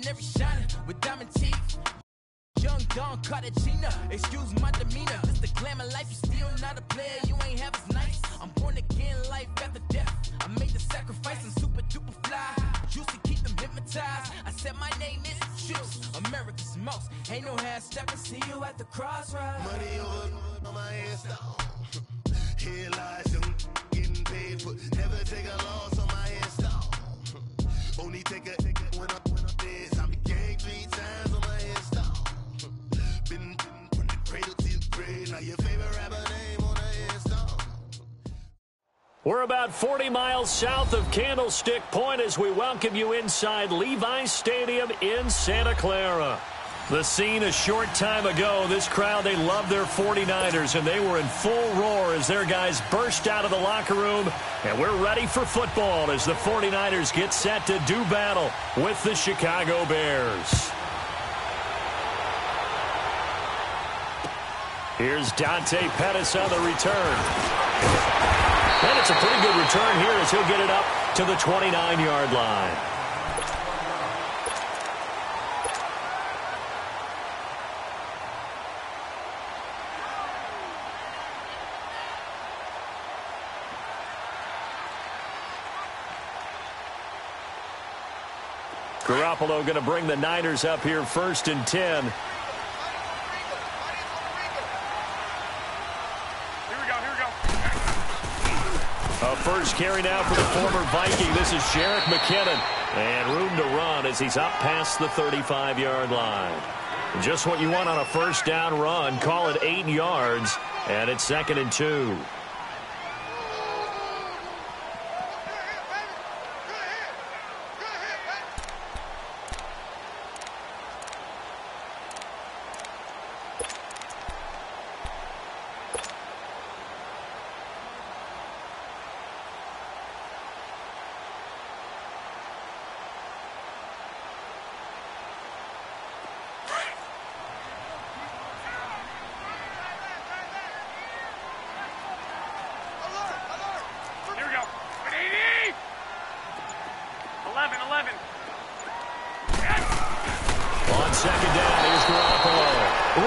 ordinary shining with diamond teeth. Young Don Cartagena, excuse my demeanor. This the glamour life, you still not a player, you ain't half as nice. I'm born again, life after death. I made the sacrifice and super duper fly. Juicy, keep them hypnotized. I said my name is Juice, America's most. Ain't no half step, I see you at the crossroads. Money over on my headstone. Here lies them getting paid for. Never take a loss on my headstone. Only take a when I'm dead. I be gang 3 times on my headstone. Been from the cradle to the grave. Now your favorite rapper name on the headstone. We're about 40 miles south of Candlestick Point as we welcome you inside Levi's Stadium in Santa Clara. The scene a short time ago, this crowd, they love their 49ers, and they were in full roar as their guys burst out of the locker room. And we're ready for football as the 49ers get set to do battle with the Chicago Bears. Here's Dante Pettis on the return. And it's a pretty good return here as he'll get it up to the 29-yard line. Garoppolo going to bring the Niners up here 1st and 10. A first carry now for the former Viking. This is Jerick McKinnon. And room to run as he's up past the 35-yard line. Just what you want on a first down run. Call it 8 yards. And it's 2nd and 2. On 2nd down, here's Garoppolo.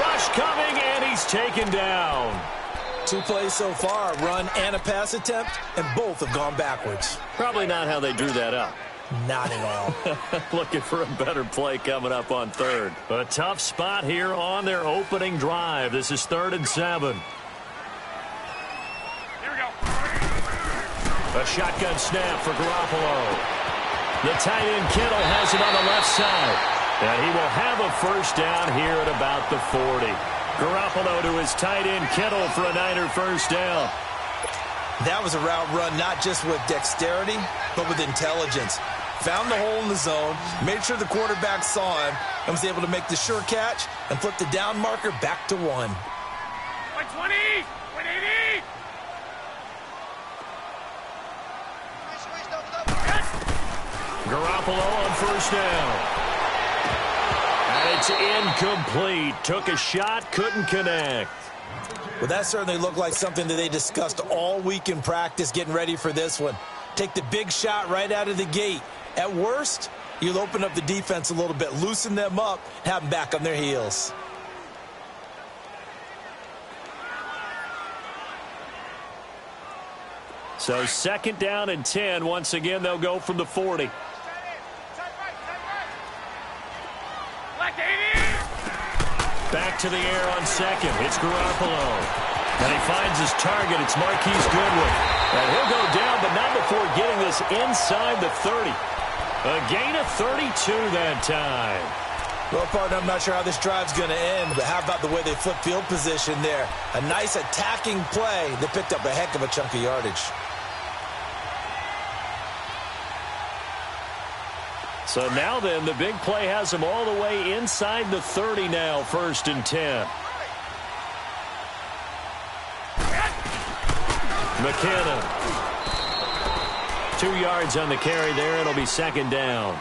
Rush coming, and he's taken down. 2 plays so far, a run and a pass attempt, and both have gone backwards. Probably not how they drew that up. Not at all. Looking for a better play coming up on 3rd. A tough spot here on their opening drive. This is 3rd and 7. Here we go. A shotgun snap for Garoppolo. The tight end Kittle has it on the left side. And he will have a first down here at about the 40. Garoppolo to his tight end Kittle for a Niner first down. That was a route run not just with dexterity, but with intelligence. Found the hole in the zone, made sure the quarterback saw him, and was able to make the sure catch and flip the down marker back to 1. 120! 180! Garoppolo on first down. And it's incomplete. Took a shot, couldn't connect. Well, that certainly looked like something that they discussed all week in practice getting ready for this one. Take the big shot right out of the gate. At worst, you'll open up the defense a little bit, loosen them up, have them back on their heels. So 2nd down and 10. Once again, they'll go from the 40. Back to the air on 2nd. It's Garoppolo. And he finds his target. It's Marquise Goodwin. And he'll go down, but not before getting this inside the 30. A gain of 32 that time. Well, partner, I'm not sure how this drive's going to end, but how about the way they flip field position there? A nice attacking play that picked up a heck of a chunk of yardage. So now then, the big play has them all the way inside the 30 now, 1st and 10. McKinnon. 2 yards on the carry there. It'll be 2nd down.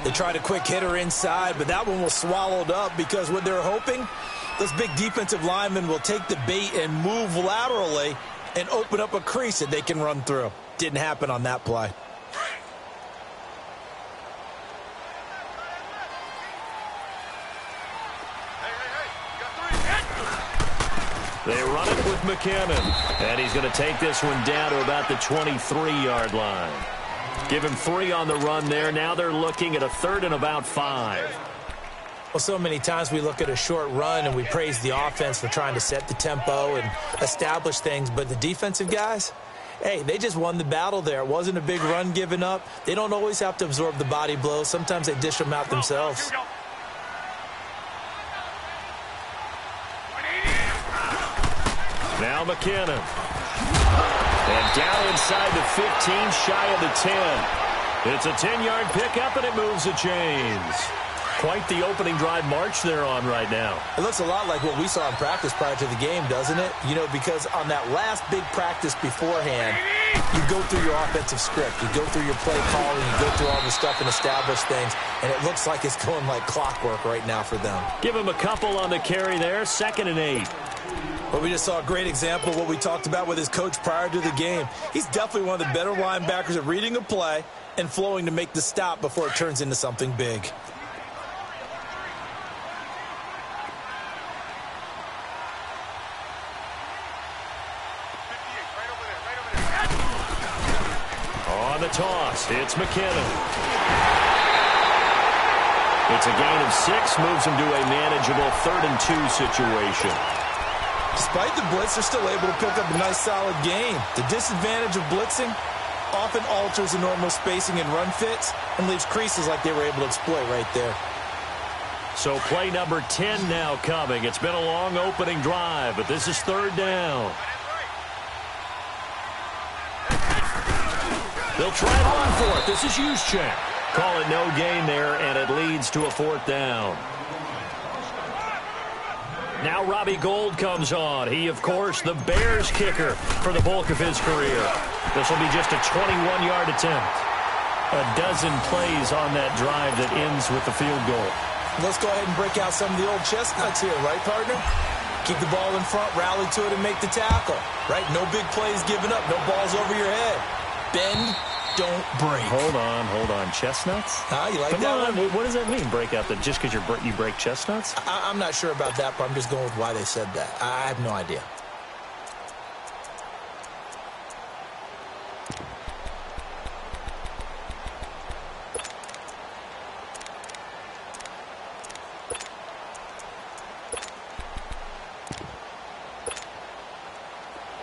They tried a quick hitter inside, but that one was swallowed up because what they're hoping, those big defensive linemen will take the bait and move laterally and open up a crease that they can run through. Didn't happen on that play. They run it with McKinnon, and he's going to take this one down to about the 23-yard line. Give him 3 on the run there. Now they're looking at a 3rd and about 5. Well, so many times we look at a short run and we praise the offense for trying to set the tempo and establish things, but the defensive guys, hey, they just won the battle there. It wasn't a big run given up. They don't always have to absorb the body blows. Sometimes they dish them out themselves. Now McKinnon. And down inside the 15, shy of the 10. It's a 10-yard pickup, and it moves the chains. Quite the opening drive march they're on right now. It looks a lot like what we saw in practice prior to the game, doesn't it? You know, because on that last big practice beforehand, you go through your offensive script. You go through your play calling. You go through all the stuff and establish things. And it looks like it's going like clockwork right now for them. Give him a couple on the carry there. 2nd and 8. But we just saw a great example of what we talked about with his coach prior to the game. He's definitely one of the better linebackers at reading a play and flowing to make the stop before it turns into something big. On the toss, it's McKinnon. It's a gain of 6, moves him to a manageable 3rd and 2 situation. Despite the blitz, they're still able to pick up a nice solid gain. The disadvantage of blitzing often alters the normal spacing and run fits and leaves creases like they were able to exploit right there. So play number 10 now coming. It's been a long opening drive, but this is 3rd down. They'll try it on 4th. This is Juszczyk. Call it no gain there, and it leads to a 4th down. Now Robbie Gould comes on. He, of course, the Bears kicker for the bulk of his career. This will be just a 21-yard attempt. A dozen plays on that drive that ends with the field goal. Let's go ahead and break out some of the old chestnuts here, right, partner? Keep the ball in front, rally to it, and make the tackle, right? No big plays given up, no balls over your head. Bend, don't break. Hold on. Chestnuts? You like Come that on. one? What does that mean, break out? Just because you break chestnuts? I'm not sure about that, but I'm just going with why they said that. I have no idea.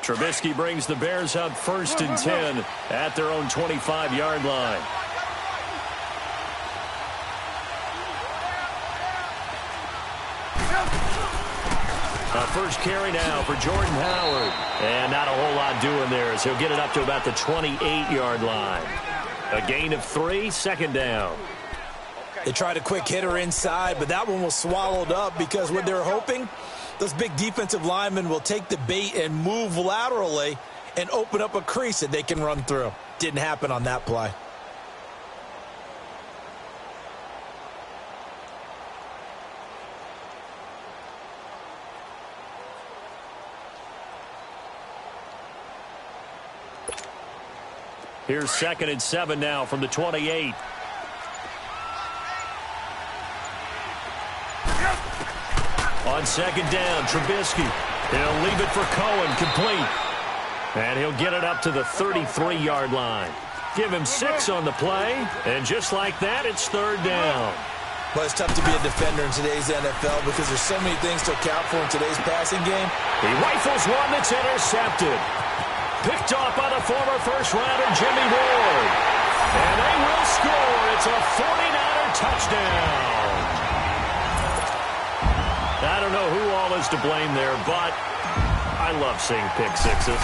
Trubisky brings the Bears up 1st and 10 at their own 25-yard line. A first carry now for Jordan Howard. And not a whole lot doing there as he'll get it up to about the 28-yard line. A gain of 3, 2nd down. They tried a quick hitter inside, but that one was swallowed up because what they're hoping, those big defensive linemen will take the bait and move laterally and open up a crease that they can run through. Didn't happen on that play. Here's 2nd and 7 now from the 28. On 2nd down, Trubisky. He'll leave it for Cohen, complete. And he'll get it up to the 33-yard line. Give him 6 on the play, and just like that, it's 3rd down. Well, it's tough to be a defender in today's NFL because there's so many things to account for in today's passing game. He rifles one that's intercepted. Picked off by the former first-rounder Jimmy Ward. And they will score. It's a 49er touchdown. I don't know who all is to blame there, but I love seeing pick sixes.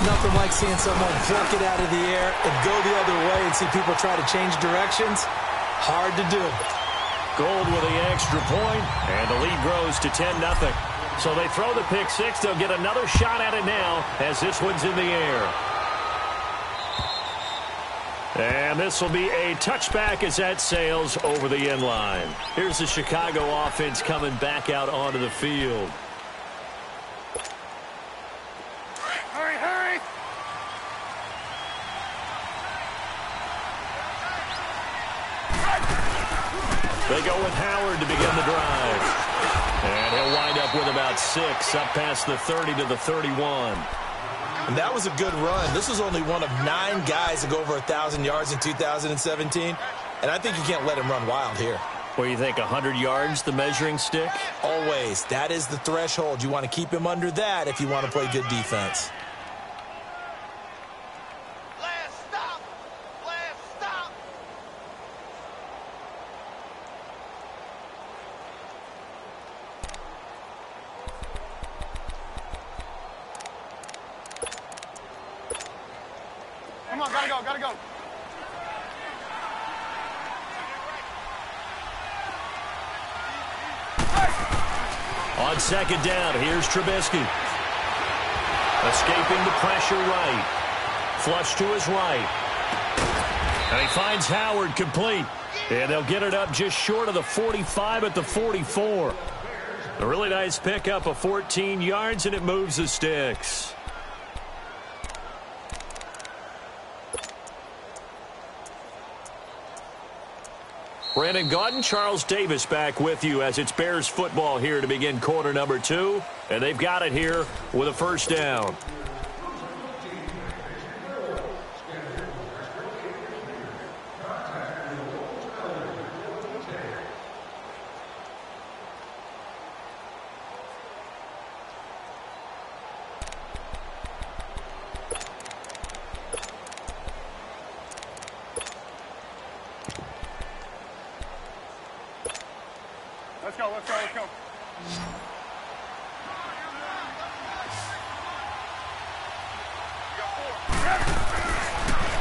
Nothing like seeing someone flick it out of the air and go the other way and see people try to change directions. Hard to do. Gould with the extra point, and the lead grows to 10-0. So they throw the pick six. They'll get another shot at it now as this one's in the air. And this will be a touchback as that sails over the end line. Here's the Chicago offense coming back out onto the field. Hurry, hurry! They go with Howard to begin the drive. And he'll wind up with about 6, up past the 30 to the 31. And that was a good run. This was only one of 9 guys to go over 1,000 yards in 2017. And I think you can't let him run wild here. What do you think, 100 yards, the measuring stick? Always. That is the threshold. You want to keep him under that if you want to play good defense. Last stop. Last stop. Come on, gotta go, gotta go. On second down, here's Trubisky. Escaping the pressure right. Flush to his right. And he finds Howard complete. And they'll get it up just short of the 45 at the 44. A really nice pickup of 14 yards, and it moves the sticks. Brandon Gaudin, Charles Davis back with you as it's Bears football here to begin quarter number 2. And they've got it here with a first down. Let's go, let's go, let's go.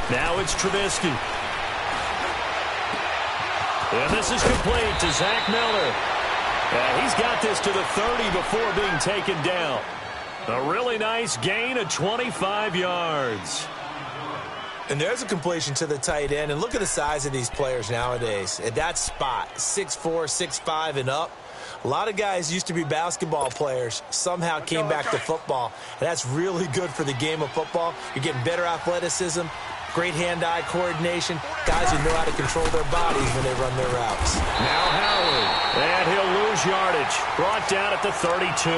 Now it's Trubisky. And this is complete to Zach Miller. And he's got this to the 30 before being taken down. A really nice gain of 25 yards. And there's a completion to the tight end. And look at the size of these players nowadays. At that spot, 6'4", 6'5", and up. A lot of guys used to be basketball players, somehow came back to football. And that's really good for the game of football. You're getting better athleticism, great hand-eye coordination, guys who know how to control their bodies when they run their routes. Now Howard, and he'll lose yardage. Brought down at the 32.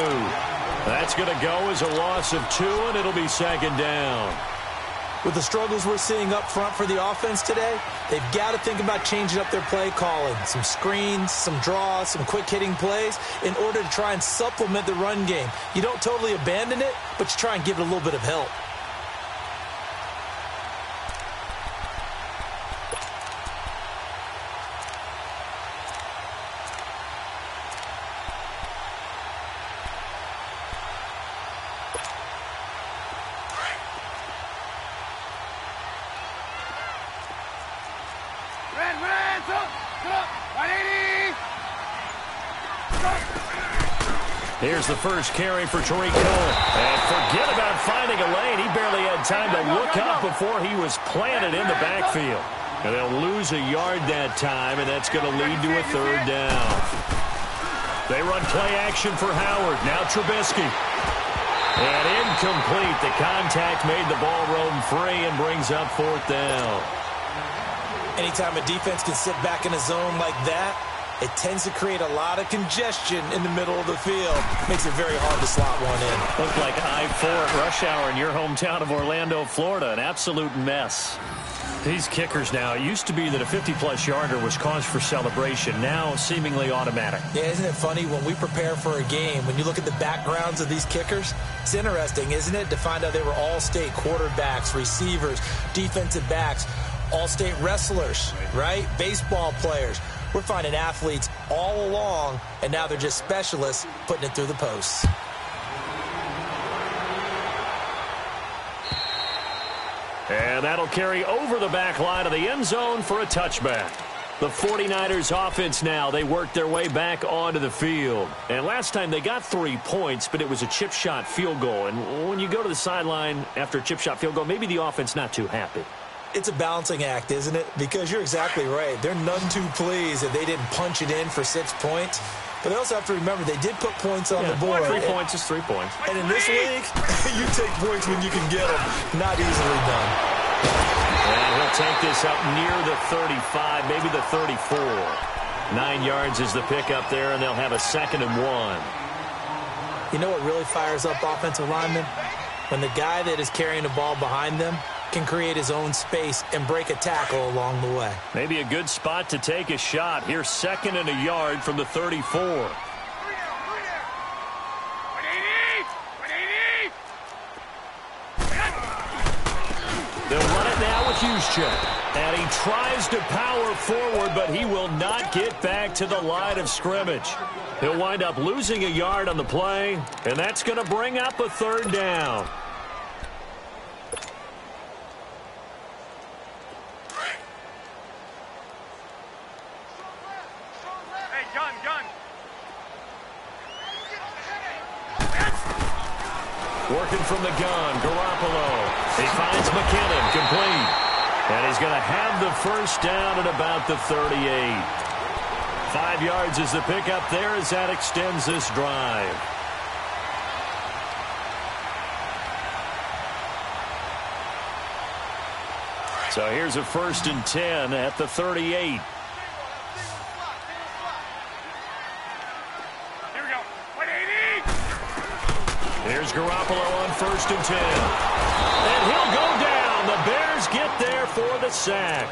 That's going to go as a loss of 2, and it'll be second down. With the struggles we're seeing up front for the offense today, they've got to think about changing up their play calling. Some screens, some draws, some quick-hitting plays in order to try and supplement the run game. You don't totally abandon it, but you try and give it a little bit of help. Here's the first carry for Tariq Cohen. And forget about finding a lane. He barely had time to look up before he was planted in the backfield. And they'll lose a yard that time, and that's going to lead to a third down. They run play action for Howard. Now Trubisky. And incomplete. The contact made the ball roam free and brings up fourth down. Anytime a defense can sit back in a zone like that, it tends to create a lot of congestion in the middle of the field. Makes it very hard to slot one in. Looked like I-4 at rush hour in your hometown of Orlando, Florida. An absolute mess. These kickers now, it used to be that a 50-plus yarder was cause for celebration. Now, seemingly automatic. Yeah, isn't it funny when we prepare for a game, when you look at the backgrounds of these kickers? It's interesting, isn't it, to find out they were all-state quarterbacks, receivers, defensive backs, all-state wrestlers, right? Baseball players. We're finding athletes all along, and now they're just specialists putting it through the posts. And that'll carry over the back line of the end zone for a touchback. The 49ers offense now, they worked their way back onto the field. And last time they got 3 points, but it was a chip shot field goal. And when you go to the sideline after a chip shot field goal, maybe the offense not too happy. It's a balancing act, isn't it? Because you're exactly right. They're none too pleased that they didn't punch it in for 6 points. But they also have to remember they did put points on the board. 3 points is 3 points. And in this league, you take points when you can get them. Not easily done. And he'll take this up near the 35, maybe the 34. 9 yards is the pickup there, and they'll have a 2nd and 1. You know what really fires up offensive linemen? When the guy that is carrying the ball behind them can create his own space and break a tackle along the way. Maybe a good spot to take a shot. Here's 2nd and a yard from the 34. They'll run it now with Juszczyk. And he tries to power forward, but he will not get back to the line of scrimmage. He'll wind up losing a yard on the play, and that's going to bring up a 3rd down. Hey, gun. Working from the gun, Garoppolo. He finds McKinnon, complete. And he's going to have the 1st down at about the 38. 5 yards is the pickup there as that extends this drive. So here's a 1st and 10 at the 38. Here's Garoppolo on 1st and 10. And he'll go down. The Bears get there for the sack.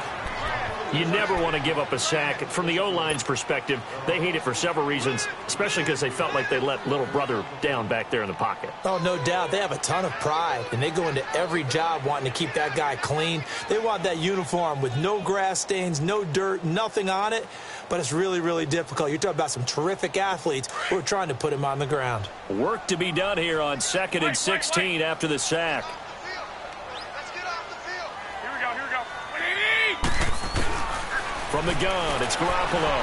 You never want to give up a sack. From the O-line's perspective, they hate it for several reasons, especially because they felt like they let little brother down back there in the pocket. Oh, no doubt. They have a ton of pride, and they go into every job wanting to keep that guy clean. They want that uniform with no grass stains, no dirt, nothing on it. But it's really, really difficult. You're talking about some terrific athletes who are trying to put him on the ground. Work to be done here on 2nd and 16 after the sack. From the gun, it's Garoppolo.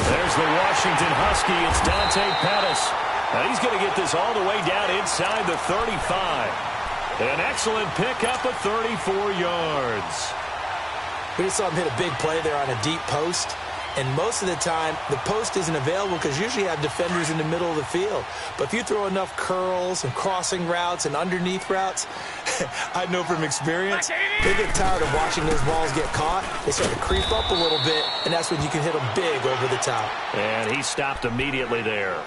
There's the Washington Husky. It's Dante Pettis. Now he's going to get this all the way down inside the 35. An excellent pickup of 34 yards. We just saw him hit a big play there on a deep post. And most of the time, the post isn't available because usually you have defenders in the middle of the field. But if you throw enough curls and crossing routes and underneath routes, I know from experience, they get tired of watching those balls get caught. They start to creep up a little bit, and that's when you can hit them big over the top. And he stopped immediately there.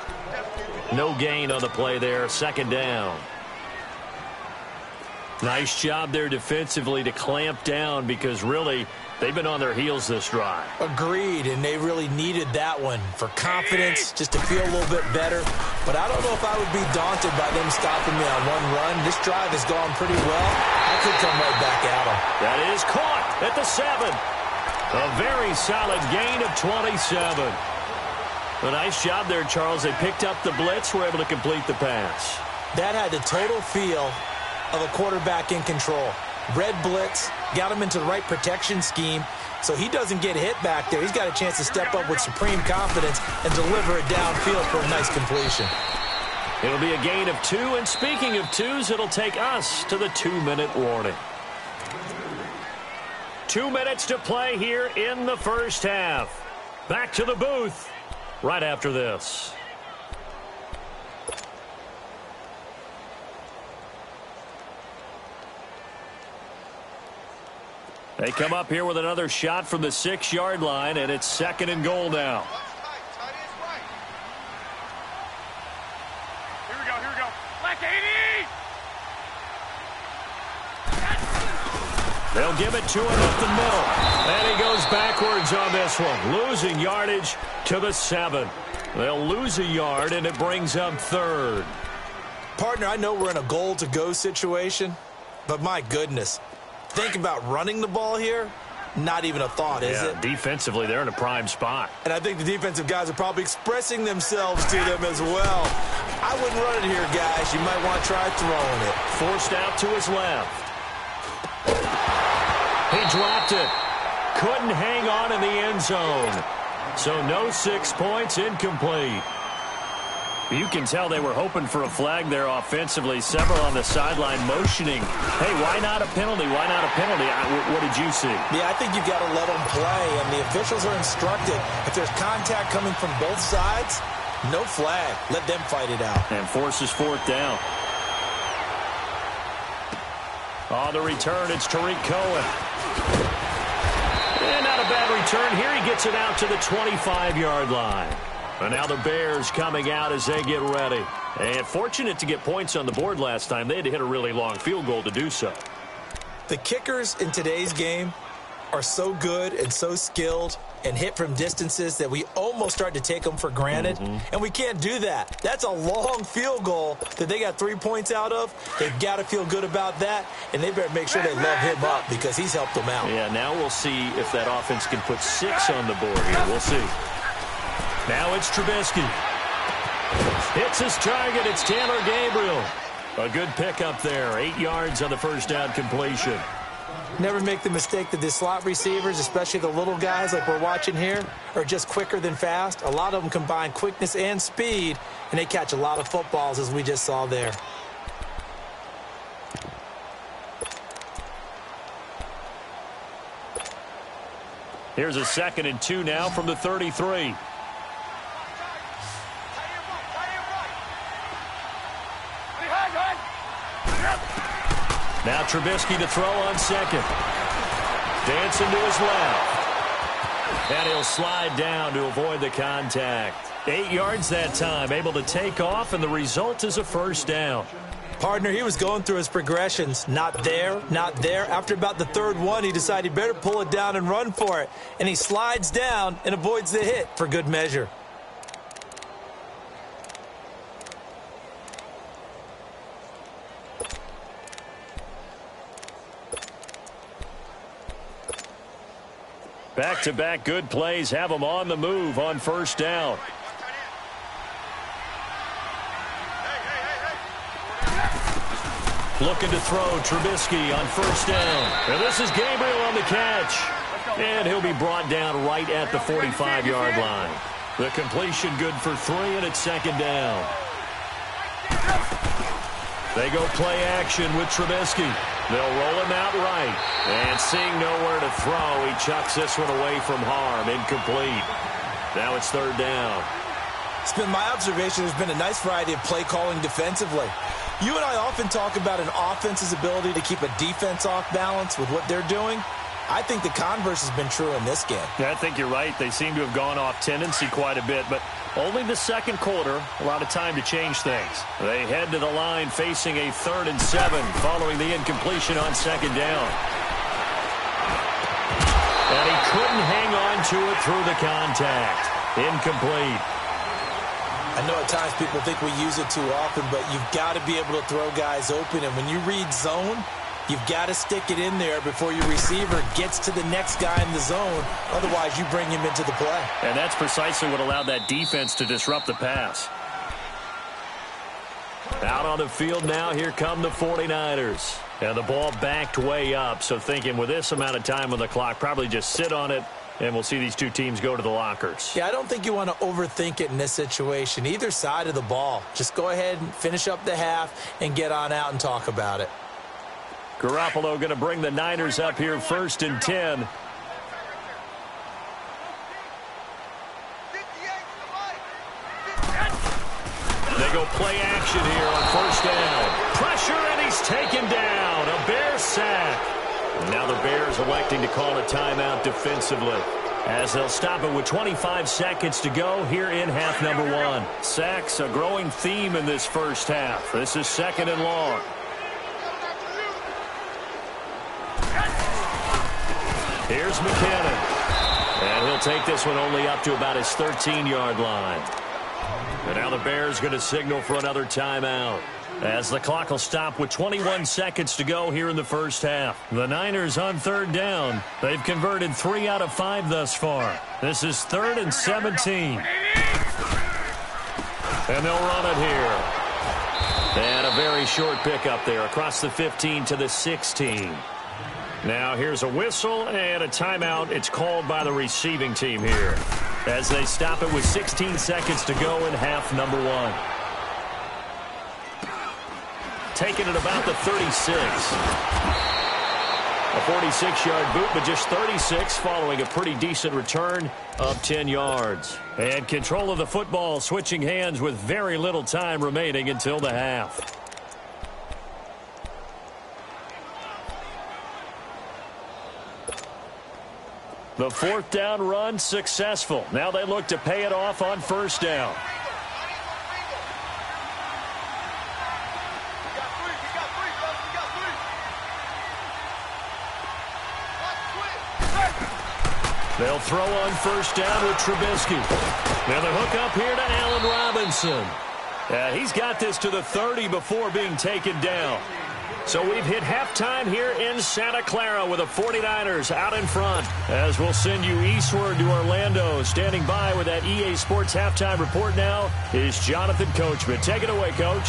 No gain on the play there, 2nd down. Nice job there defensively to clamp down because really they've been on their heels this drive. Agreed, and they really needed that one for confidence, just to feel a little bit better. But I don't know if I would be daunted by them stopping me on one run. This drive has gone pretty well. I could come right back at them. That is caught at the 7. A very solid gain of 27. A nice job there, Charles. They picked up the blitz, were able to complete the pass. That had the total feel of a quarterback in control. Red blitz, got him into the right protection scheme, so he doesn't get hit back there. He's got a chance to step up with supreme confidence and deliver it downfield for a nice completion. It'll be a gain of 2, and speaking of 2s, it'll take us to the 2-minute warning. 2 minutes to play here in the 1st half. Back to the booth right after this. They come up here with another shot from the 6-yard line, and it's 2nd and goal now. Here we go. Black 80! They'll give it to him up the middle. And he goes backwards on this one, losing yardage to the 7. They'll lose a yard, and it brings up 3rd. Partner, I know we're in a goal-to-go situation, but my goodness. Think about running the ball here. Not even a thought, is it? Defensively, they're in a prime spot. And I think the defensive guys are probably expressing themselves to them as well. I wouldn't run it here, guys. You might want to try throwing it. Forced out to his left. He dropped it. Couldn't hang on in the end zone. So no 6 points, incomplete. You can tell they were hoping for a flag there offensively. Several on the sideline motioning. Hey, why not a penalty? Why not a penalty? What did you see? Yeah, I think you've got to let them play, and the officials are instructed. If there's contact coming from both sides, no flag. Let them fight it out. And forces 4th down. On the return, it's Tariq Cohen. And not a bad return here. He gets it out to the 25-yard line. And now the Bears coming out as they get ready. And fortunate to get points on the board last time. They had to hit a really long field goal to do so. The kickers in today's game are so good and so skilled and hit from distances that we almost start to take them for granted. And we can't do that. That's a long field goal that they got 3 points out of. They've got to feel good about that, and they better make sure they love him up because he's helped them out. Yeah, now we'll see if that offense can put 6 on the board here. We'll see. Now it's Trubisky. Hits his target. It's Taylor Gabriel. A good pickup there. 8 yards on the first down completion. Never make the mistake that the slot receivers, especially the little guys like we're watching here, are just quicker than fast. A lot of them combine quickness and speed, and they catch a lot of footballs, as we just saw there. Here's a 2nd and 2 now from the 33. Now Trubisky to throw on 2nd. Dancing to his left. And he'll slide down to avoid the contact. 8 yards that time, able to take off, and the result is a first down. Partner, he was going through his progressions. Not there, not there. After about the 3rd one, he decided he better pull it down and run for it. And he slides down and avoids the hit for good measure. Back-to-back good plays have them on the move on first down. Looking to throw Trubisky on first down. And this is Gabriel on the catch. And he'll be brought down right at the 45-yard line. The completion good for 3, and it's 2nd down. They go play action with Trubisky. They'll roll him out right. And seeing nowhere to throw, he chucks this one away from harm. Incomplete. Now it's 3rd down. It's been my observation there's been a nice variety of play calling defensively. You and I often talk about an offense's ability to keep a defense off balance with what they're doing. I think the converse has been true in this game. Yeah, I think you're right. They seem to have gone off tendency quite a bit, but only the 2nd quarter, a lot of time to change things. They head to the line facing a 3rd and 7 following the incompletion on 2nd down. And he couldn't hang on to it through the contact. Incomplete. I know at times people think we use it too often, but you've got to be able to throw guys open. And when you read zone, you've got to stick it in there before your receiver gets to the next guy in the zone. Otherwise, you bring him into the play. And that's precisely what allowed that defense to disrupt the pass. Out on the field now, here come the 49ers. And the ball backed way up, so thinking with this amount of time on the clock, probably just sit on it, and we'll see these two teams go to the lockers. Yeah, I don't think you want to overthink it in this situation. Either side of the ball. Just go ahead and finish up the half and get on out and talk about it. Garoppolo going to bring the Niners up here 1st and 10. They go play action here on 1st down. Pressure, and he's taken down. A Bear sack. Now the Bears electing to call a timeout defensively, as they'll stop it with 25 seconds to go here in half number 1. Sacks, a growing theme in this first half. This is 2nd and long. Here's McKinnon. And he'll take this one only up to about his 13-yard line. And now the Bears going to signal for another timeout, as the clock will stop with 21 seconds to go here in the first half. The Niners on 3rd down. They've converted 3 out of 5 thus far. This is 3rd and 17. And they'll run it here. And a very short pickup there across the 15 to the 16. Now here's a whistle and a timeout. It's called by the receiving team here, as they stop it with 16 seconds to go in half number 1. Taking it about the 36. A 46-yard boot, but just 36 following a pretty decent return of 10 yards. And control of the football switching hands with very little time remaining until the half. The fourth down run successful. Now they look to pay it off on first down. They'll throw on first down with Trubisky. Now the hook up here to Allen Robinson. He's got this to the 30 before being taken down. So we've hit halftime here in Santa Clara with the 49ers out in front. As we'll send you eastward to Orlando. Standing by with that EA Sports halftime report now is Jonathan Coachman. Take it away, Coach.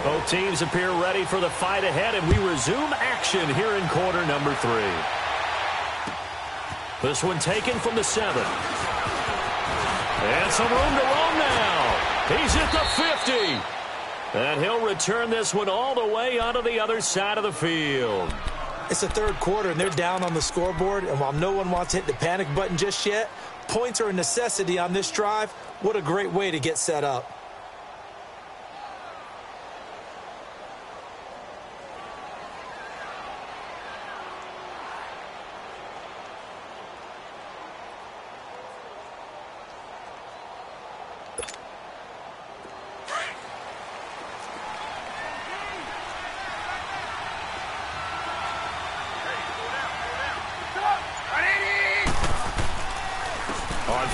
Both teams appear ready for the fight ahead, and we resume action here in quarter number 3. This one taken from the 7. And some room to roam now. He's at the 50. And he'll return this one all the way onto the other side of the field. It's the third quarter, and they're down on the scoreboard. And while no one wants to hit the panic button just yet, points are a necessity on this drive. What a great way to get set up.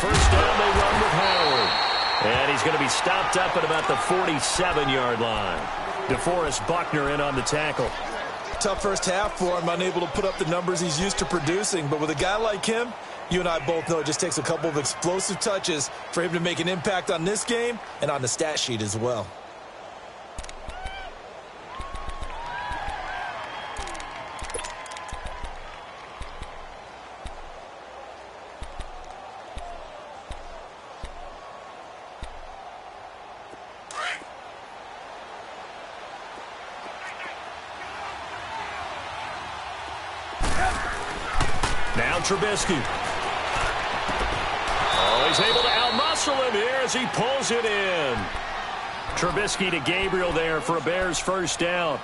First down, they run with Howard. And he's going to be stopped up at about the 47-yard line. DeForest Buckner in on the tackle. Tough first half for him, unable to put up the numbers he's used to producing. But with a guy like him, you and I both know it just takes a couple of explosive touches for him to make an impact on this game and on the stat sheet as well. Now Trubisky. Oh, he's able to outmuscle him here as he pulls it in. Trubisky to Gabriel there for a Bears first down.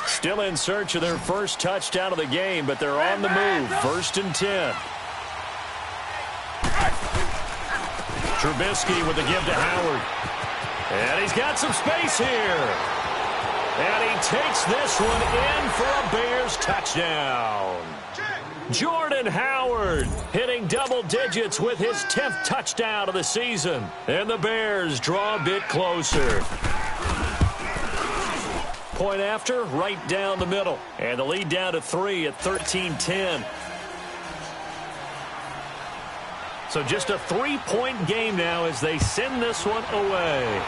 Still in search of their first touchdown of the game, but they're on the move. First and 10. Trubisky with the give to Howard. And he's got some space here. And he takes this one in for a Bears touchdown. Jordan Howard hitting double digits with his 10th touchdown of the season. And the Bears draw a bit closer. Point after, right down the middle. And the lead down to 3 at 13-10. So just a 3-point game now as they send this one away.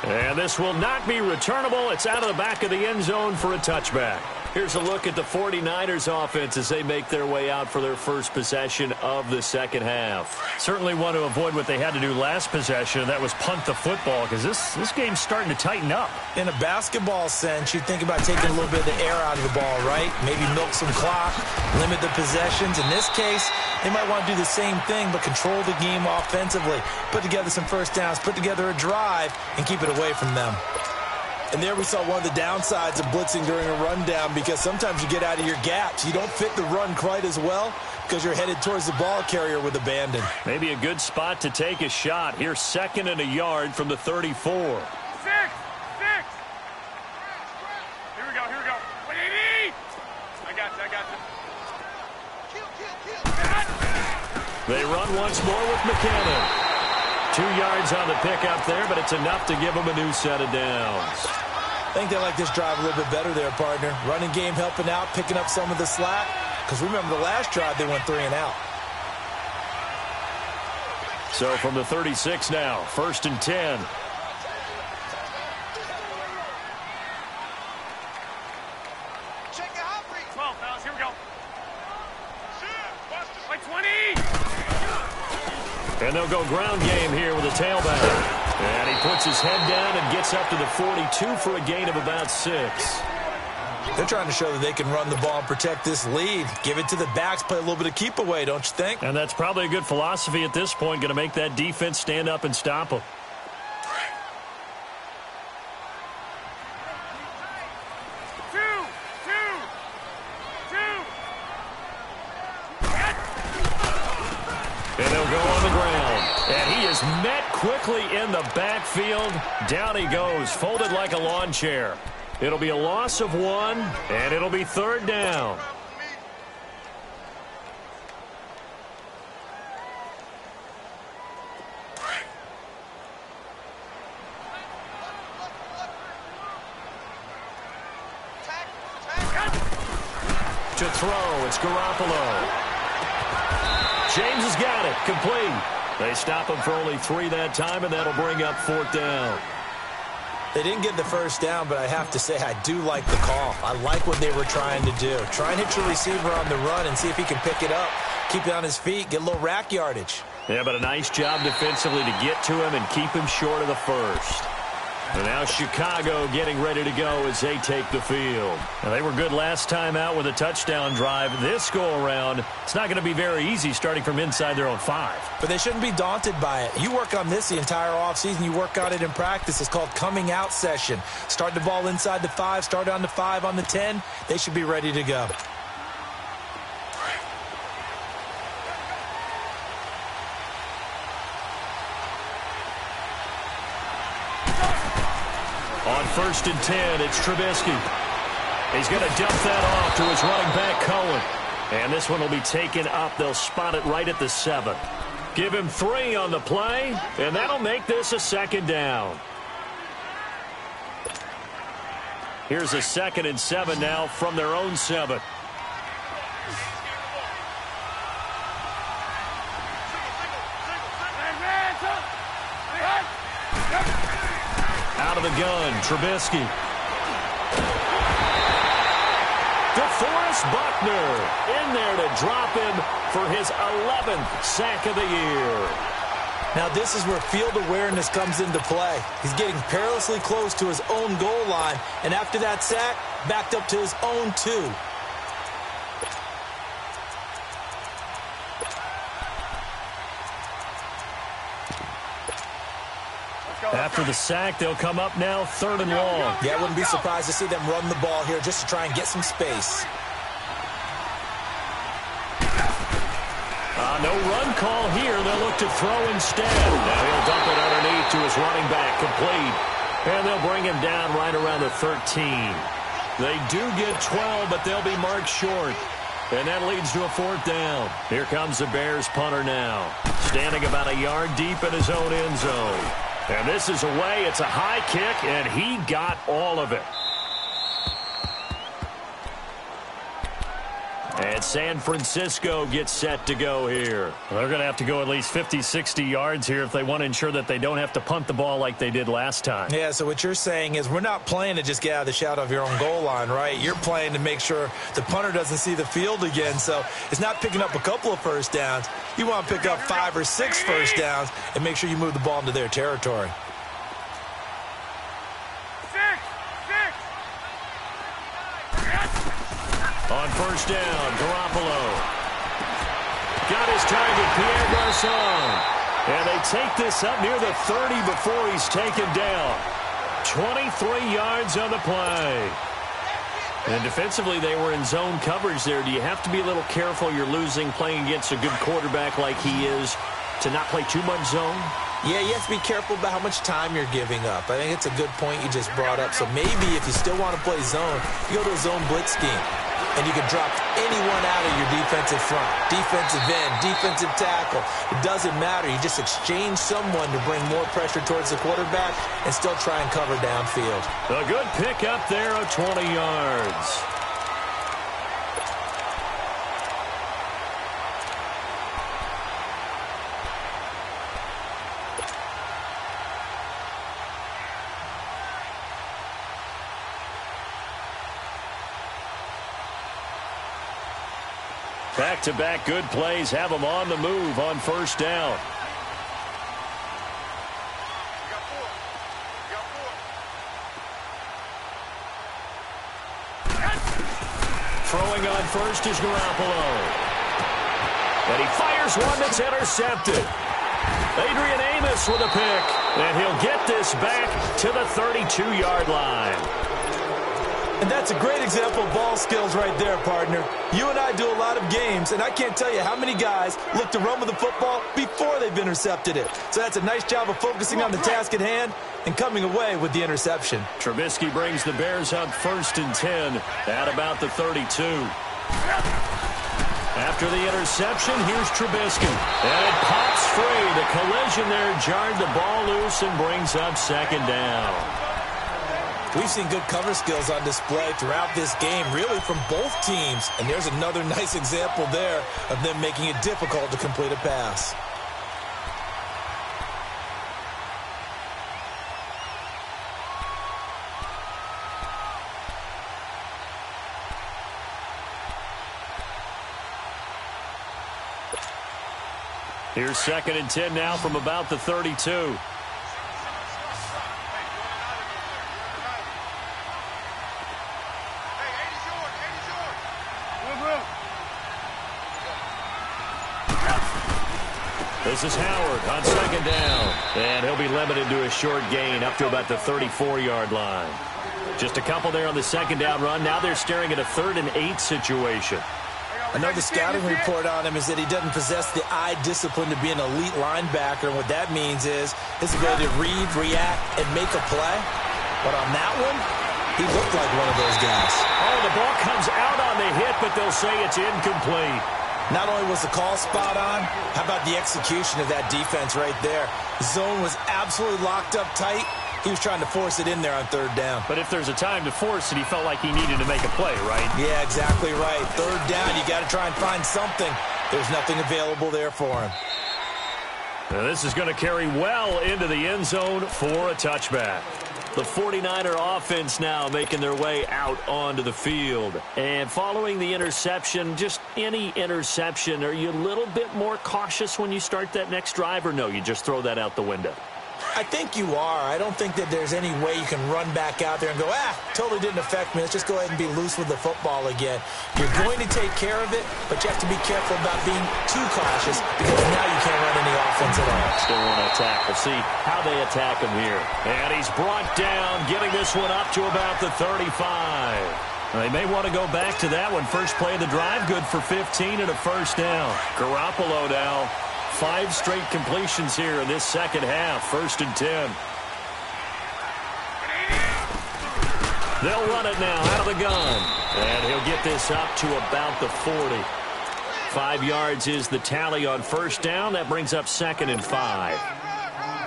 And this will not be returnable. It's out of the back of the end zone for a touchback. Here's a look at the 49ers offense as they make their way out for their first possession of the second half. Certainly want to avoid what they had to do last possession, and that was punt the football, because this game's starting to tighten up. In a basketball sense, you think about taking a little bit of the air out of the ball, right? Maybe milk some clock, limit the possessions. In this case, they might want to do the same thing, but control the game offensively. Put together some first downs, put together a drive, and keep it away from them. And there we saw one of the downsides of blitzing during a rundown, because sometimes you get out of your gaps. You don't fit the run quite as well because you're headed towards the ball carrier with abandon. Maybe a good spot to take a shot. Here's 2nd and a yard from the 34. 6. Here we go. 180. I got you. They run once more with McKinnon. 2 yards on the pickup there, but it's enough to give them a new set of downs. I think they like this drive a little bit better there, partner. Running game helping out, picking up some of the slack. Because remember the last drive, they went 3 and out. So from the 36 now, 1st and 10. Check it out, 12, fellas. Here we go. Like 20. And they'll go ground game here with a tailback. And he puts his head down and gets up to the 42 for a gain of about 6. They're trying to show that they can run the ball and protect this lead. Give it to the backs, play a little bit of keep away, don't you think? And that's probably a good philosophy at this point, going to make that defense stand up and stop them. And they'll go on the ground. And he is met quickly in the backfield. Down he goes, folded like a lawn chair. It'll be a loss of 1, and it'll be 3rd down. To throw, it's Garoppolo. James has got it, complete. They stop him for only 3 that time, and that'll bring up 4th down. They didn't get the first down, but I have to say I do like the call. I like what they were trying to do. Try and hit your receiver on the run and see if he can pick it up, keep it on his feet, get a little rack yardage. Yeah, but a nice job defensively to get to him and keep him short of the first. And now Chicago getting ready to go as they take the field. Now, they were good last time out with a touchdown drive. This go-around, it's not going to be very easy starting from inside their own 5. But they shouldn't be daunted by it. You work on this the entire offseason. You work on it in practice. It's called coming out session. Start the ball inside the 5, start on the 5, on the 10. They should be ready to go. On 1st and 10, it's Trubisky. He's going to dump that off to his running back, Cohen. And this one will be taken up. They'll spot it right at the 7. Give him 3 on the play, and that'll make this a 2nd down. Here's a 2nd and 7 now from their own 7. Out of the gun, Trubisky. DeForest Buckner in there to drop him for his 11th sack of the year. Now this is where field awareness comes into play. He's getting perilously close to his own goal line, and after that sack, backed up to his own 2. After the sack, they'll come up now 3rd and long. Yeah, I wouldn't be surprised to see them run the ball here just to try and get some space. No run call here. They'll look to throw instead. Now he'll dump it underneath to his running back, complete. And they'll bring him down right around the 13. They do get 12, but they'll be marked short. And that leads to a 4th down. Here comes the Bears punter now, standing about a yard deep in his own end zone. And this is away. It's a high kick, and he got all of it. And San Francisco gets set to go here. They're going to have to go at least 50, 60 yards here if they want to ensure that they don't have to punt the ball like they did last time. Yeah, so what you're saying is we're not playing to just get out of the shadow of your own goal line, right? You're playing to make sure the punter doesn't see the field again. So it's not picking up a couple of first downs. You want to pick up 5 or 6 first downs and make sure you move the ball into their territory. On 1st down, Garoppolo. Got his target, Pierre Garçon. And they take this up near the 30 before he's taken down. 23 yards on the play. And defensively, they were in zone coverage there. Do you have to be a little careful? You're losing playing against a good quarterback like he is to not play too much zone? Yeah, you have to be careful about how much time you're giving up. I think it's a good point you just brought up. So maybe if you still want to play zone, you go to a zone blitz scheme. And you can drop anyone out of your defensive front, defensive end, defensive tackle. It doesn't matter. You just exchange someone to bring more pressure towards the quarterback and still try and cover downfield. A good pick up there of 20 yards. Back-to-back good plays have them on the move on 1st down. Throwing on first is Garoppolo. And he fires one that's intercepted. Adrian Amos with a pick. And he'll get this back to the 32-yard line. And that's a great example of ball skills right there, partner. You and I do a lot of games, and I can't tell you how many guys look to run with the football before they've intercepted it. So that's a nice job of focusing on the task at hand and coming away with the interception. Trubisky brings the Bears up 1st and 10 at about the 32. After the interception, here's Trubisky. And it pops free. The collision there jarred the ball loose and brings up 2nd down. We've seen good cover skills on display throughout this game, really from both teams. And there's another nice example there of them making it difficult to complete a pass. Here's 2nd and 10 now from about the 32. This is Howard on 2nd down. And he'll be limited to a short gain up to about the 34-yard line. Just a couple there on the 2nd down run. Now they're staring at a 3rd and 8 situation. I know the scouting report on him is that he doesn't possess the eye discipline to be an elite linebacker. And what that means is his ability to read, react, and make a play. But on that one, he looked like one of those guys. Oh, the ball comes out on the hit, but they'll say it's incomplete. Not only was the call spot on, how about the execution of that defense right there? The zone was absolutely locked up tight. He was trying to force it in there on 3rd down. But if there's a time to force it, he felt like he needed to make a play, right? Yeah, exactly right. 3rd down, you got to try and find something. There's nothing available there for him. Now this is going to carry well into the end zone for a touchback. The 49er offense now making their way out onto the field. And following the interception, just any interception, are you a little bit more cautious when you start that next drive, or no, you just throw that out the window? I think you are. I don't think that there's any way you can run back out there and go, totally didn't affect me. Let's just go ahead and be loose with the football again. You're going to take care of it, but you have to be careful about being too cautious because now you can't run any offense at all. Still want to attack. We'll see how they attack him here. And he's brought down, getting this one up to about the 35. They may want to go back to that one. First play of the drive, good for 15 and a 1st down. Garoppolo now. 5 straight completions here in this 2nd half. 1st and 10. They'll run it now out of the gun. And he'll get this up to about the 40. 5 yards is the tally on 1st down. That brings up 2nd and 5.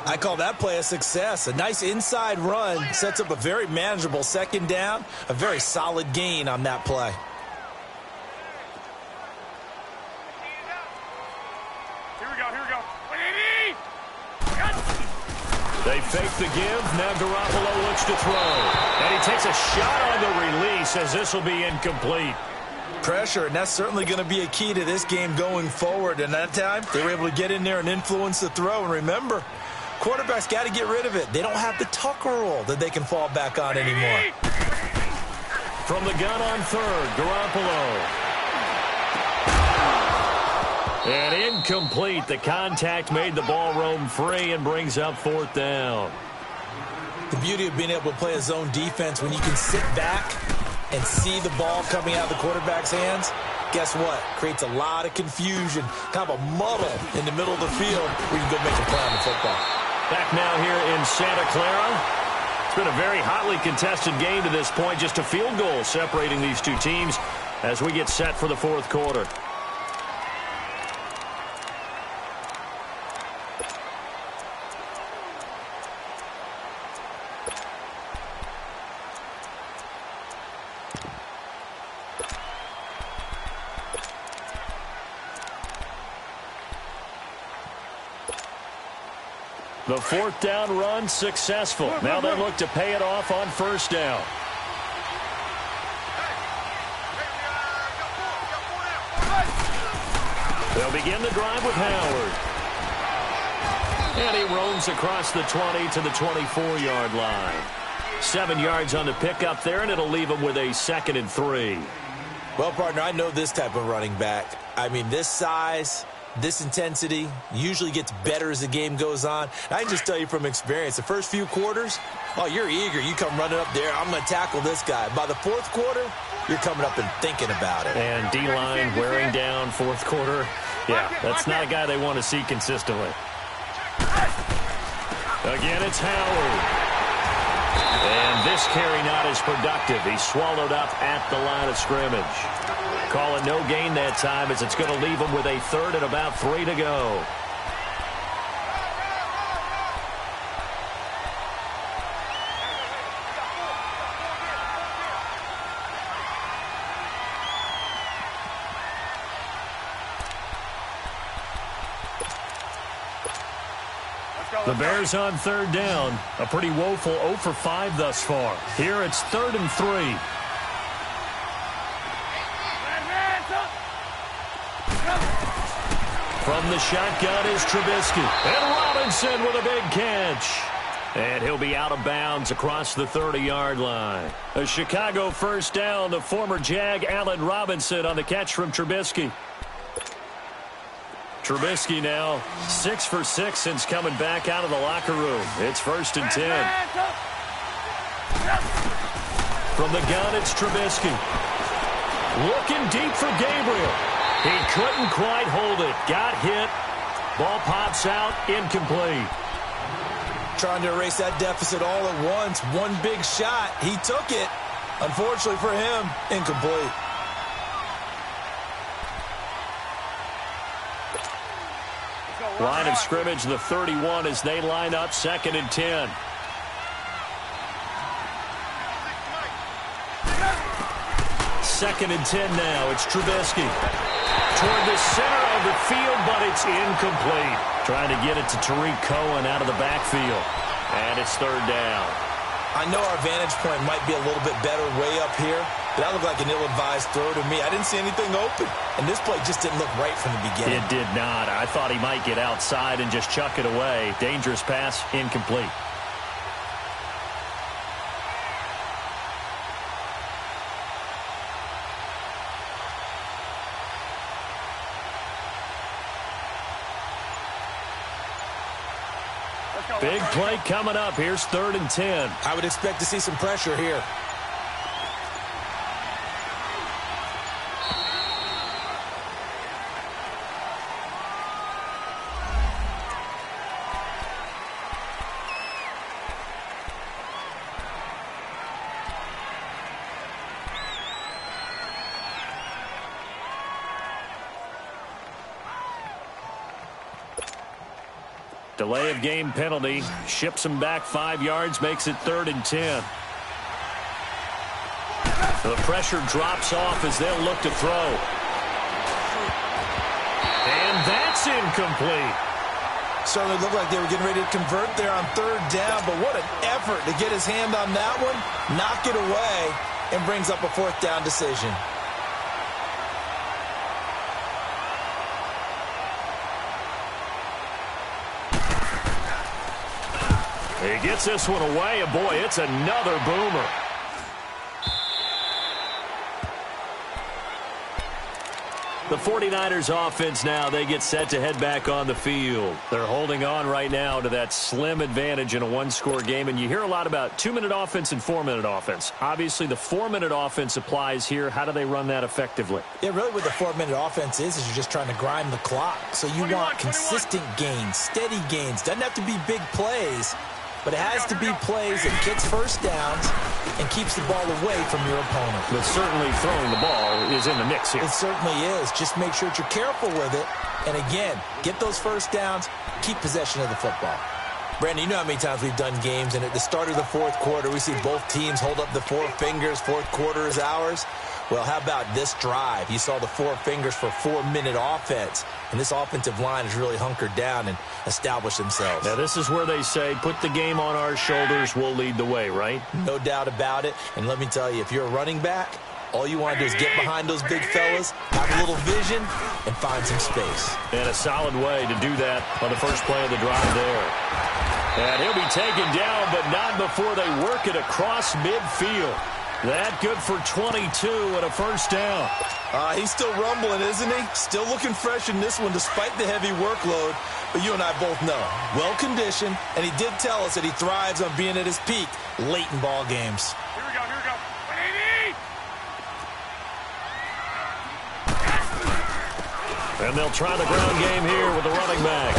I call that play a success. A nice inside run sets up a very manageable 2nd down. A very solid gain on that play. They fake the give. Now Garoppolo looks to throw. And he takes a shot on the release as this will be incomplete. Pressure, and that's certainly going to be a key to this game going forward. And that time, they were able to get in there and influence the throw. And remember, quarterbacks got to get rid of it. They don't have the Tucker rule that they can fall back on anymore. From the gun on 3rd, Garoppolo. And incomplete. The contact made the ball roam free and brings up 4th down. The beauty of being able to play a zone defense when you can sit back and see the ball coming out of the quarterback's hands, guess what? Creates a lot of confusion, kind of a muddle in the middle of the field where you can go make a play on the football. Back now here in Santa Clara. It's been a very hotly contested game to this point. Just a field goal separating these two teams as we get set for the 4th quarter. The 4th down run successful. Now they look to pay it off on 1st down. They'll begin the drive with Howard. And he roams across the 20 to the 24-yard line. 7 yards on the pickup there, and it'll leave him with a 2nd and 3. Well, partner, I know this type of running back. I mean, this size, this intensity usually gets better as the game goes on. I can just tell you from experience, the first few quarters, oh, you're eager. You come running up there, I'm going to tackle this guy. By the fourth quarter, you're coming up and thinking about it. And D-line wearing down fourth quarter. Yeah, that's not a guy they want to see consistently. Again, it's Howard. And this carry not as productive. He's swallowed up at the line of scrimmage. Calling no gain that time as it's going to leave him with a third and about 3 to go. The Bears on third down. A pretty woeful 0 for 5 thus far. Here it's 3rd and 3. From the shotgun is Trubisky. And Robinson with a big catch. And he'll be out of bounds across the 30-yard line. A Chicago first down. The former Jag Allen Robinson on the catch from Trubisky. Trubisky now 6 for 6 since coming back out of the locker room. It's 1st and 10. From the gun, it's Trubisky. Looking deep for Gabriel. He couldn't quite hold it. Got hit. Ball pops out. Incomplete. Trying to erase that deficit all at once. One big shot. He took it. Unfortunately for him, incomplete. Line of scrimmage, the 31 as they line up 2nd and 10. Second and 10 now. It's Trubisky. Toward the center of the field, but it's incomplete. Trying to get it to Tariq Cohen out of the backfield. And it's 3rd down. I know our vantage point might be a little bit better way up here, but that looked like an ill-advised throw to me. I didn't see anything open, and this play just didn't look right from the beginning. It did not. I thought he might get outside and just chuck it away. Dangerous pass, incomplete. Big play coming up. Here's 3rd and 10. I would expect to see some pressure here. Delay of game penalty. Ships him back 5 yards. Makes it 3rd and 10. The pressure drops off as they'll look to throw. And that's incomplete. Certainly looked like they were getting ready to convert there on 3rd down, but what an effort to get his hand on that one, knock it away, and brings up a 4th down decision. He gets this one away, and boy, it's another boomer. The 49ers offense now, they get set to head back on the field. They're holding on right now to that slim advantage in a one-score game, and you hear a lot about 2-minute offense and 4-minute offense. Obviously, the 4-minute offense applies here. How do they run that effectively? Yeah, really what the 4-minute offense is you're just trying to grind the clock. So you want consistent gains, steady gains. Doesn't have to be big plays, but it has to be plays that gets first downs and keeps the ball away from your opponent. But certainly throwing the ball is in the mix here. It certainly is. Just make sure that you're careful with it. And again, get those first downs, keep possession of the football. Brandon, you know how many times we've done games, and at the start of the 4th quarter, we see both teams hold up the 4 fingers, 4th quarter is ours. Well, how about this drive? You saw the 4 fingers for 4-minute offense, and this offensive line has really hunkered down and established themselves. Now, this is where they say, put the game on our shoulders, we'll lead the way, right? No doubt about it, and let me tell you, if you're a running back, all you want to do is get behind those big fellas, have a little vision, and find some space. And a solid way to do that on the first play of the drive there. And he'll be taken down, but not before they work it across midfield. That good for 22 and a first down. He's still rumbling, isn't he? Still looking fresh in this one despite the heavy workload. But you and I both know, well-conditioned, and he did tell us that he thrives on being at his peak late in ball games. Here we go, here we go. 180! And they'll try the ground game here with the running back.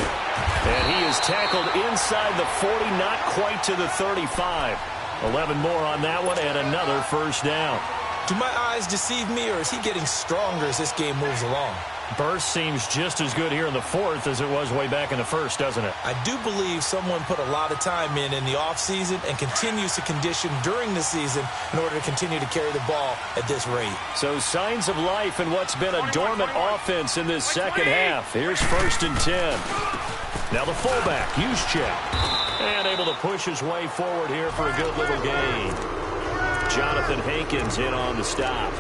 And he is tackled inside the 40, not quite to the 35. 11 more on that one and another first down. Do my eyes deceive me, or is he getting stronger as this game moves along? Burst seems just as good here in the fourth as it was way back in the first, doesn't it? I do believe someone put a lot of time in the offseason and continues to condition during the season in order to continue to carry the ball at this rate. So signs of life in what's been a dormant offense in this second half. Here's 1st and 10. Now the fullback, Juszczyk. And able to push his way forward here for a good little gain. Jonathan Hankins in on the stop.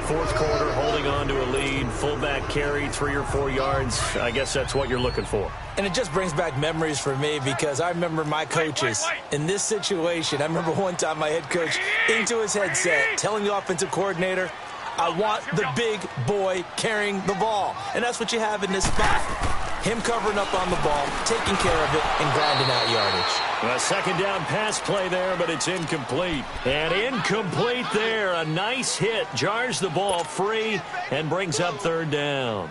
Fourth quarter, holding on to a lead. Fullback carry, 3 or 4 yards. I guess that's what you're looking for. And it just brings back memories for me because I remember my coaches in this situation. I remember one time my head coach into his headset telling the offensive coordinator, I want the big boy carrying the ball. And that's what you have in this spot. Him covering up on the ball, taking care of it, and grinding out yardage. A second down pass play there, but it's incomplete. And incomplete there. A nice hit. Jars the ball free and brings up 3rd down.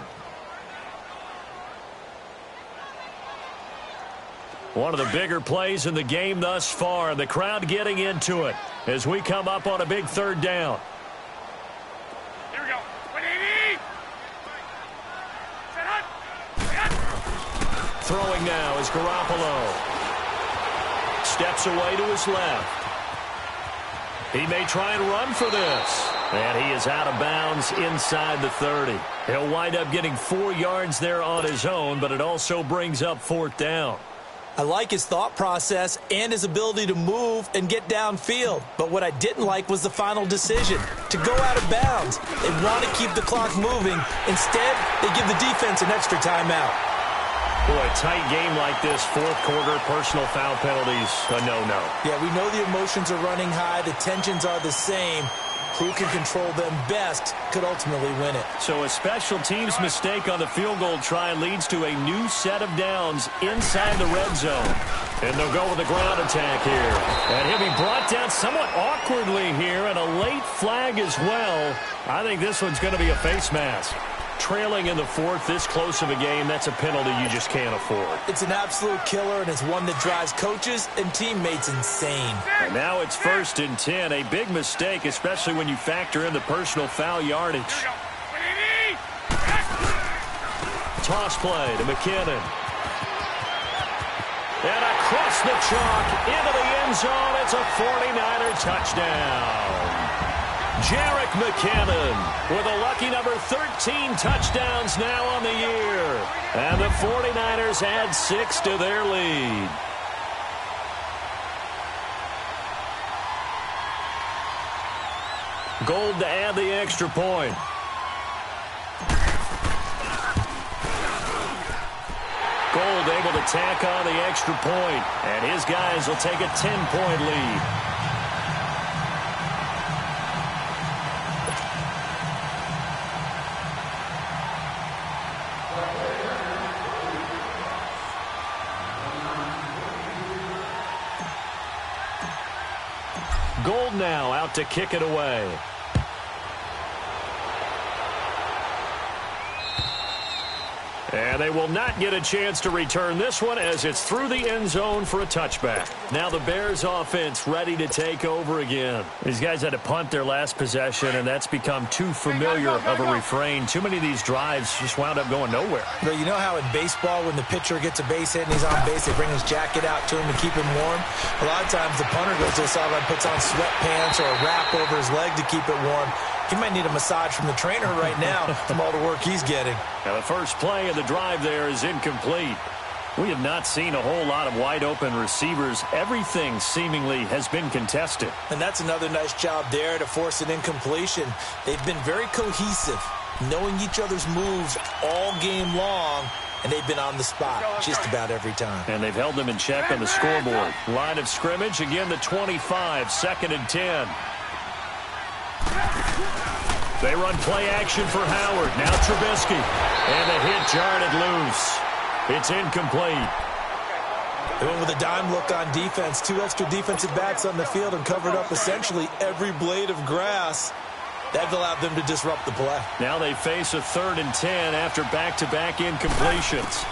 One of the bigger plays in the game thus far. The crowd getting into it as we come up on a big 3rd down. Here we go. 180! Set up! Throwing now is Garoppolo. Steps away to his left. He may try and run for this. And he is out of bounds inside the 30. He'll wind up getting 4 yards there on his own, but it also brings up 4th down. I like his thought process and his ability to move and get downfield. But what I didn't like was the final decision, to go out of bounds. They want to keep the clock moving. Instead, they give the defense an extra timeout. Boy, a tight game like this, fourth quarter, personal foul penalties, a no-no. Yeah, we know the emotions are running high. The tensions are the same. Who can control them best could ultimately win it. So a special teams mistake on the field goal try leads to a new set of downs inside the red zone. And they'll go with a ground attack here. And he'll be brought down somewhat awkwardly here, and a late flag as well. I think this one's going to be a face mask. Trailing in the fourth, this close of a game, that's a penalty you just can't afford. It's an absolute killer, and it's one that drives coaches and teammates insane. And now it's 1st and 10, a big mistake, especially when you factor in the personal foul yardage. Toss play to McKinnon. And across the chalk into the end zone, it's a 49er touchdown. Jerick McKinnon with a lucky number 13 touchdowns now on the year. And the 49ers add 6 to their lead. Gold to add the extra point. Gold able to tack on the extra point. And his guys will take a 10-point lead. Gold now out to kick it away. And they will not get a chance to return this one as it's through the end zone for a touchback. Now the Bears offense ready to take over again. These guys had to punt their last possession, and that's become too familiar of a refrain. Too many of these drives just wound up going nowhere. But you know how in baseball when the pitcher gets a base hit and he's on base, they bring his jacket out to him to keep him warm? A lot of times the punter goes to the sideline, puts on sweatpants or a wrap over his leg to keep it warm. He might need a massage from the trainer right now from all the work he's getting. Now the first play of the drive there is incomplete. We have not seen a whole lot of wide-open receivers. Everything seemingly has been contested. And that's another nice job there to force an incompletion. They've been very cohesive, knowing each other's moves all game long, and they've been on the spot just about every time. And they've held them in check on the scoreboard. Line of scrimmage, again the 25, 2nd and 10. They run play action for Howard. Now Trubisky. And the hit jarred it loose. It's incomplete. They went with a dime look on defense. 2 extra defensive backs on the field and covered up essentially every blade of grass. That allowed them to disrupt the play. Now they face a 3rd and 10 after back-to-back incompletions.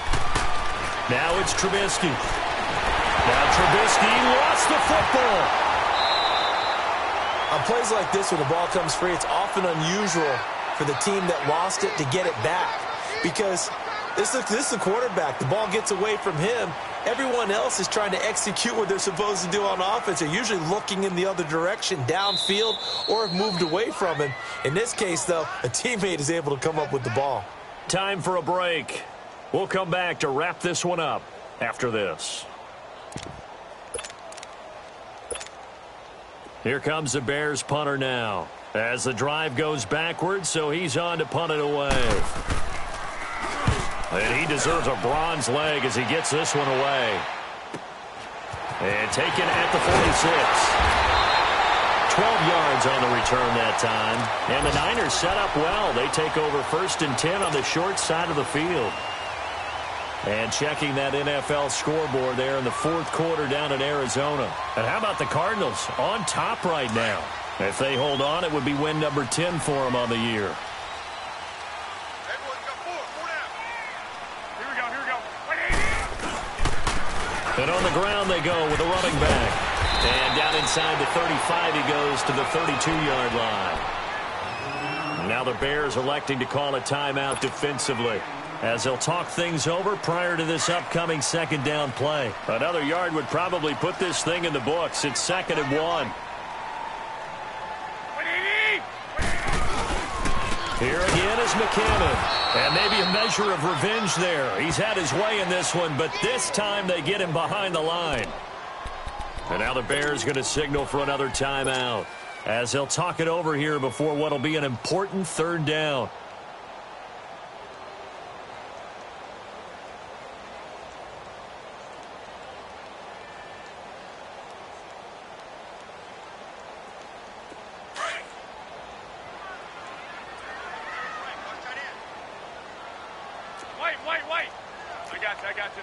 Now it's Trubisky. Now Trubisky lost the football. On plays like this, when the ball comes free, it's often unusual for the team that lost it to get it back. Because this is the quarterback. The ball gets away from him. Everyone else is trying to execute what they're supposed to do on offense. They're usually looking in the other direction, downfield, or have moved away from him. In this case, though, a teammate is able to come up with the ball. Time for a break. We'll come back to wrap this one up after this. Here comes the Bears punter now. As the drive goes backwards, so he's on to punt it away. And he deserves a bronze leg as he gets this one away. And taken at the 46. 12 yards on the return that time. And the Niners set up well. They take over 1st and 10 on the short side of the field. And checking that NFL scoreboard there in the 4th quarter down in Arizona. And how about the Cardinals on top right now? If they hold on, it would be win number 10 for them on the year. And on the ground they go with a running back. And down inside the 35 he goes to the 32-yard line. Now the Bears electing to call a timeout defensively as they'll talk things over prior to this upcoming 2nd down play. Another yard would probably put this thing in the books. It's 2nd and 1. Here again is McKinnon. And maybe a measure of revenge there. He's had his way in this one, but this time they get him behind the line. And now the Bears going to signal for another timeout as they'll talk it over here before what will be an important 3rd down. Wait. I got you.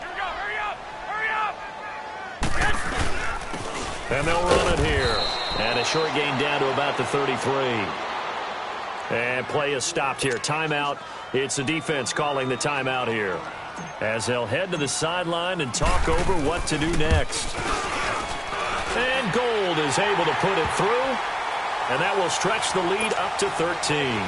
Here we go. Hurry up. And they'll run it here. And a short gain down to about the 33. And play is stopped here. Timeout. It's the defense calling the timeout here. As they'll head to the sideline and talk over what to do next. And Gold is able to put it through. And that will stretch the lead up to 13.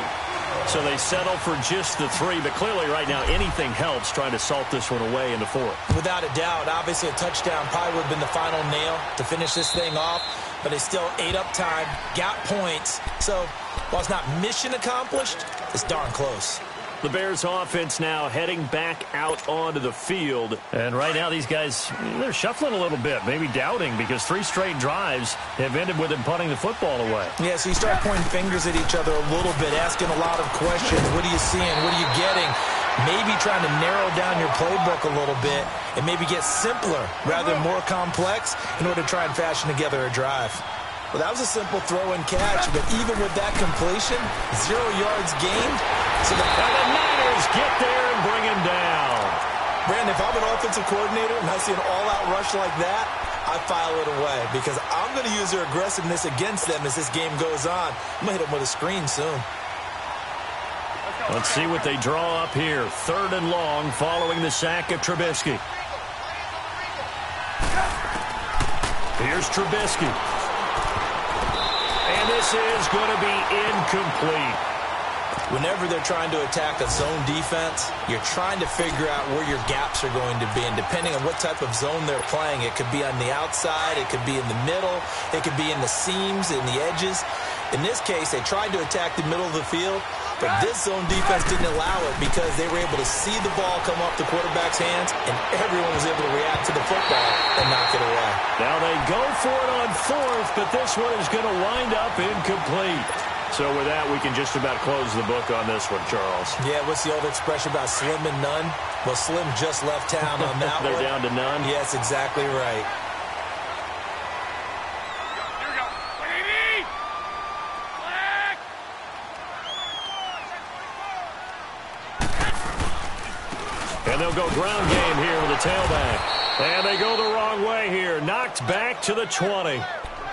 So they settle for just the 3. But clearly right now anything helps trying to salt this one away in the 4th. Without a doubt, obviously a touchdown probably would have been the final nail to finish this thing off. But they still ate up time, got points. So while it's not mission accomplished, it's darn close. The Bears offense now heading back out onto the field. And right now these guys, they're shuffling a little bit, maybe doubting, because 3 straight drives have ended with them punting the football away. Yeah, so you start pointing fingers at each other a little bit, asking a lot of questions. What are you seeing? What are you getting? Maybe trying to narrow down your playbook a little bit and maybe get simpler rather than more complex in order to try and fashion together a drive. Well, that was a simple throw and catch, but even with that completion, 0 yards gained. So the Niners get there and bring him down. Brandon, if I'm an offensive coordinator and I see an all-out rush like that, I file it away because I'm going to use their aggressiveness against them as this game goes on. I'm going to hit them with a screen soon. Let's see what they draw up here. 3rd and long following the sack of Trubisky. Here's Trubisky. And this is going to be incomplete. Whenever they're trying to attack a zone defense, you're trying to figure out where your gaps are going to be. And depending on what type of zone they're playing, it could be on the outside, it could be in the middle, it could be in the seams, in the edges. In this case, they tried to attack the middle of the field, but this zone defense didn't allow it because they were able to see the ball come off the quarterback's hands, and everyone was able to react to the football and knock it away. Now they go for it on 4th, but this one is going to wind up incomplete. So with that, we can just about close the book on this one, Charles. Yeah, what's the old expression about slim and none? Well, Slim just left town on that one. They're down to none? Yes, exactly right. And they'll go ground game here with a tailback. And they go the wrong way here. Knocked back to the 20.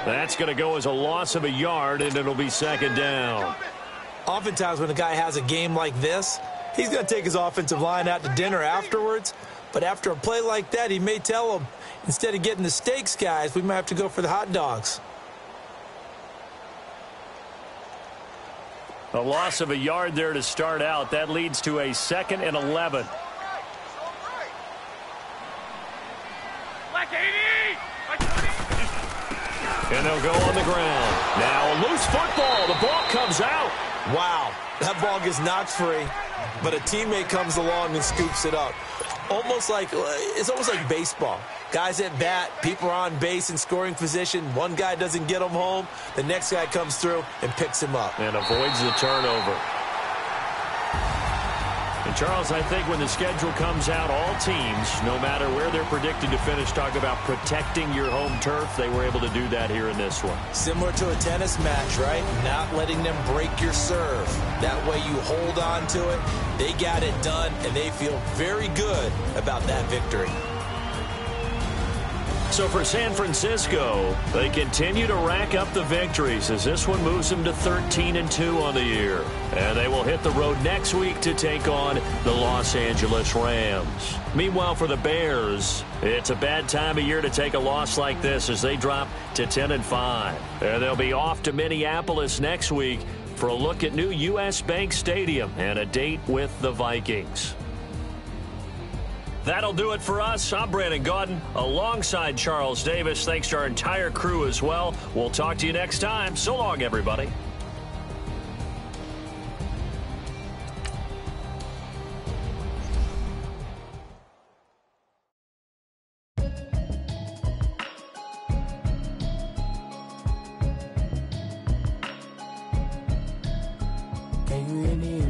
That's going to go as a loss of a yard, and it'll be second down. Oftentimes when a guy has a game like this, he's going to take his offensive line out to dinner afterwards. But after a play like that, he may tell them, instead of getting the steaks, guys, we might have to go for the hot dogs. A loss of a yard there to start out. That leads to a 2nd and 11. And they'll go on the ground. Now a loose football. The ball comes out. Wow, that ball gets knocked free, but a teammate comes along and scoops it up. It's almost like baseball. Guys at bat, people are on base in scoring position. One guy doesn't get him home. The next guy comes through and picks him up. And avoids the turnover. And, Charles, I think when the schedule comes out, all teams, no matter where they're predicted to finish, talk about protecting your home turf. They were able to do that here in this one. Similar to a tennis match, right? Not letting them break your serve. That way you hold on to it. They got it done, and they feel very good about that victory. So for San Francisco, they continue to rack up the victories as this one moves them to 13-2 on the year. And they will hit the road next week to take on the Los Angeles Rams. Meanwhile, for the Bears, it's a bad time of year to take a loss like this as they drop to 10-5. And they'll be off to Minneapolis next week for a look at new U.S. Bank Stadium and a date with the Vikings. That'll do it for us. I'm Brandon Gaudin alongside Charles Davis. Thanks to our entire crew as well. We'll talk to you next time. So long, everybody. Can you hear me?